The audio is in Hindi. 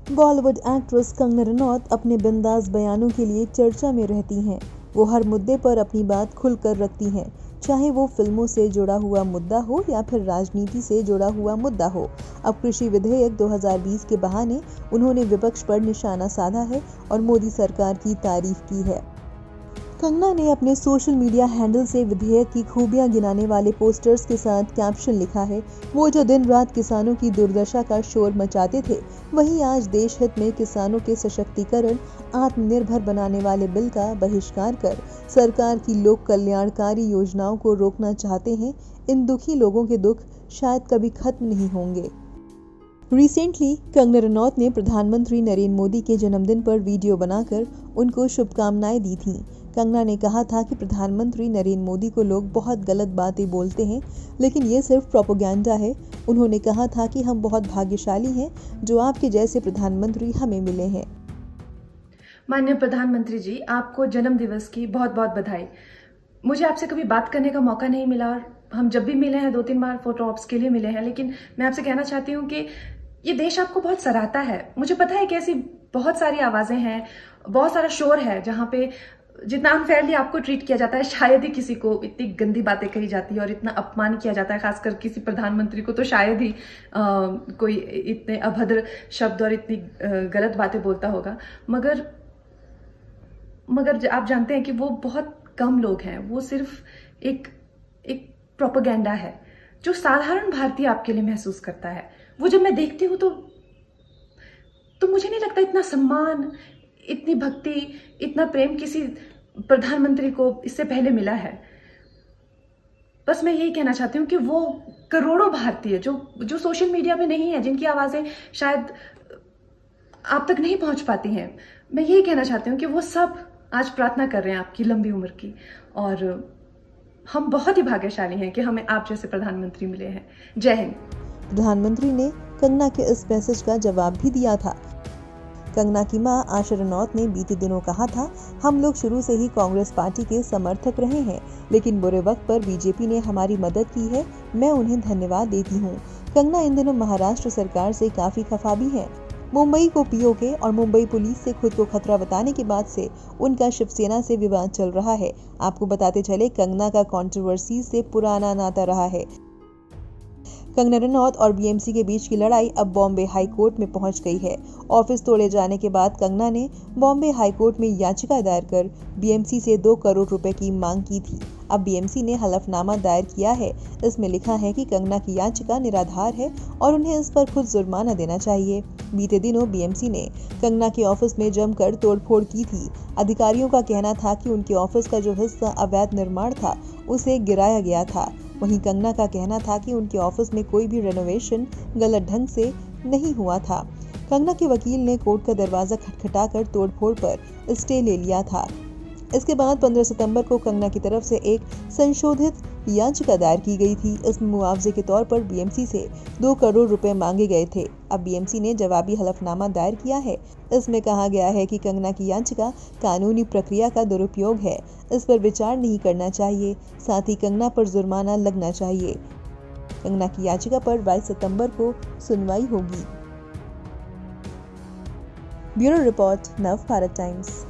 बॉलीवुड एक्ट्रेस कंगना रनौत अपने बिंदास बयानों के लिए चर्चा में रहती हैं। वो हर मुद्दे पर अपनी बात खुलकर रखती हैं, चाहे वो फिल्मों से जुड़ा हुआ मुद्दा हो या फिर राजनीति से जुड़ा हुआ मुद्दा हो। अब कृषि विधेयक 2020 के बहाने उन्होंने विपक्ष पर निशाना साधा है और मोदी सरकार की तारीफ की है। कंगना ने अपने सोशल मीडिया हैंडल से विधेयक की खूबियां गिनाने वाले पोस्टर्स के साथ कैप्शन लिखा है, वो जो दिन रात किसानों की दुर्दशा का शोर मचाते थे, वही आज देश हित में किसानों के सशक्तिकरण, आत्मनिर्भर बनाने वाले बिल का बहिष्कार कर सरकार की लोक कल्याणकारी योजनाओं को रोकना चाहते हैं। इन दुखी लोगों के दुख शायद कभी खत्म नहीं होंगे। रिसेंटली कंगना रनौत ने प्रधानमंत्री नरेंद्र मोदी के जन्मदिन पर वीडियो बनाकर उनको शुभकामनाएं दी थीं। कंगना ने कहा था कि प्रधानमंत्री नरेंद्र मोदी को लोग बहुत गलत बातें बोलते हैं, लेकिन ये सिर्फ प्रोपेगेंडा है। उन्होंने कहा था कि हम बहुत भाग्यशाली हैं जो आपके जैसे प्रधानमंत्री हमें मिले हैं। माननीय प्रधानमंत्री जी, आपको जन्म दिवस की बहुत बहुत बधाई। मुझे आपसे कभी बात करने का मौका नहीं मिला और हम जब भी मिले हैं 2-3 बार फोटो ऑप्स के लिए मिले हैं, लेकिन मैं आपसे कहना चाहती हूँ कि ये देश आपको बहुत सराहता है। मुझे पता है कि ऐसी बहुत सारी आवाजें हैं, बहुत सारा शोर है जहाँ पे जितना अनफेयरली आपको ट्रीट किया जाता है, शायद ही किसी को इतनी गंदी बातें कही जाती है और इतना अपमान किया जाता है, खासकर किसी प्रधानमंत्री को तो शायद ही कोई इतने अभद्र शब्द और इतनी गलत बातें बोलता होगा। मगर आप जानते हैं कि वो बहुत कम लोग हैं। वो सिर्फ एक प्रोपेगेंडा है जो साधारण भारतीय आपके लिए महसूस करता है। वो जब मैं देखती हूँ तो मुझे नहीं लगता इतना सम्मान, इतनी भक्ति, इतना प्रेम किसी प्रधानमंत्री को इससे पहले मिला है। बस मैं यही कहना चाहती हूँ कि वो करोड़ों भारतीय जो सोशल मीडिया पे नहीं है, जिनकी आवाजें शायद आप तक नहीं पहुंच पाती हैं, मैं यही कहना चाहती हूँ कि वो सब आज प्रार्थना कर रहे हैं आपकी लंबी उम्र की। और हम बहुत ही भाग्यशाली हैं कि हमें आप जैसे प्रधानमंत्री मिले हैं। जय हिंद। प्रधानमंत्री ने कंगना के इस मैसेज का जवाब भी दिया था। कंगना की मां आशा रनौत ने बीते दिनों कहा था, हम लोग शुरू से ही कांग्रेस पार्टी के समर्थक रहे हैं, लेकिन बुरे वक्त पर बीजेपी ने हमारी मदद की है। मैं उन्हें धन्यवाद देती हूँ। कंगना इन दिनों महाराष्ट्र सरकार से काफी खफा भी है। मुंबई को पीओके और मुंबई पुलिस से खुद को खतरा बताने के बाद से उनका शिवसेना से विवाद चल रहा है। आपको बताते चले, कंगना का कंट्रोवर्सी से पुराना नाता रहा है। कंगना रनौत और बीएमसी के बीच की लड़ाई अब बॉम्बे हाई कोर्ट में पहुंच गई है। ऑफिस तोड़े जाने के बाद कंगना ने बॉम्बे हाई कोर्ट में याचिका दायर कर बीएमसी से 2 करोड़ रुपए की मांग की थी। अब बीएमसी ने हलफनामा दायर किया है। इसमें लिखा है कि कंगना की याचिका निराधार है और उन्हें इस पर खुद जुर्माना देना चाहिए। बीते दिनों बीएमसी ने कंगना के ऑफिस में जमकर तोड़फोड़ की थी। अधिकारियों का कहना था कि उनके ऑफिस का जो हिस्सा अवैध निर्माण था, उसे गिराया गया था। वहीं कंगना का कहना था कि उनके ऑफिस में कोई भी रेनोवेशन गलत ढंग से नहीं हुआ था। कंगना के वकील ने कोर्ट का दरवाजा खटखटाकर तोड़फोड़ पर स्टे ले लिया था। इसके बाद 15 सितंबर को कंगना की तरफ से एक संशोधित याचिका दायर की गई थी। इसमें मुआवजे के तौर पर बीएमसी से 2 करोड़ रुपए मांगे गए थे। अब बीएमसी ने जवाबी हलफनामा दायर किया है। इसमें कहा गया है कि कंगना की याचिका कानूनी प्रक्रिया का दुरुपयोग है, इस पर विचार नहीं करना चाहिए, साथ ही कंगना पर जुर्माना लगना चाहिए। कंगना की याचिका पर 22 सितंबर को सुनवाई होगी। ब्यूरो रिपोर्ट, नव भारत टाइम्स।